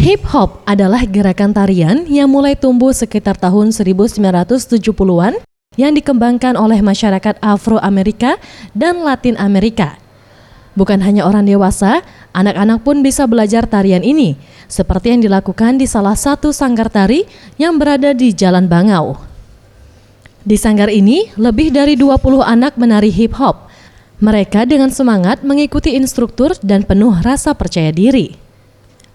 Hip hop adalah gerakan tarian yang mulai tumbuh sekitar tahun 1970-an yang dikembangkan oleh masyarakat Afro-Amerika dan Latin Amerika. Bukan hanya orang dewasa, anak-anak pun bisa belajar tarian ini, seperti yang dilakukan di salah satu sanggar tari yang berada di Jalan Bangau. Di sanggar ini, lebih dari 20 anak menari hip hop. Mereka dengan semangat mengikuti instruktur dan penuh rasa percaya diri.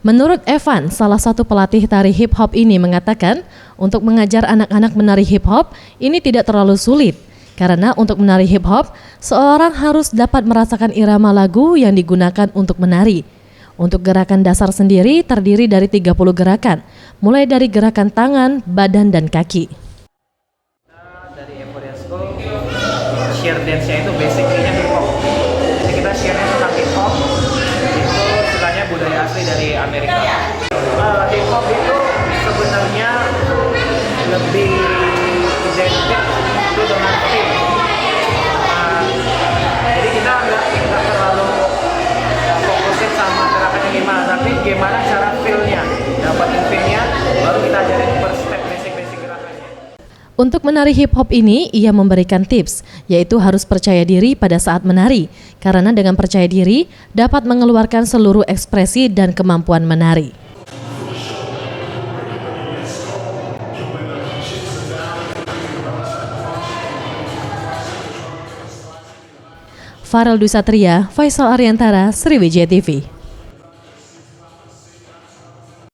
Menurut Evan, salah satu pelatih tari hip hop ini mengatakan, untuk mengajar anak-anak menari hip hop ini tidak terlalu sulit. Karena untuk menari hip hop, seorang harus dapat merasakan irama lagu yang digunakan untuk menari. Untuk gerakan dasar sendiri terdiri dari 30 gerakan, mulai dari gerakan tangan, badan, dan kaki. Dari Euphoria School, share dance-nya itu basically-nya hip hop. Jadi kita share-nya tentang hip hop, itu istilahnya budaya asli dari Amerika. Hip hop itu sebenarnya lebih identik itu dengan feel. Jadi kita nggak terlalu fokusin sama gerakannya gimana, tapi gimana cara feel-nya, dapatin feel-nya, baru kita ajarin per step basic gerakannya. Untuk menari hip hop ini, ia memberikan tips, yaitu harus percaya diri pada saat menari, karena dengan percaya diri dapat mengeluarkan seluruh ekspresi dan kemampuan menari. Farel Dwi Satria, Faisal Ariantara, Sriwijaya TV.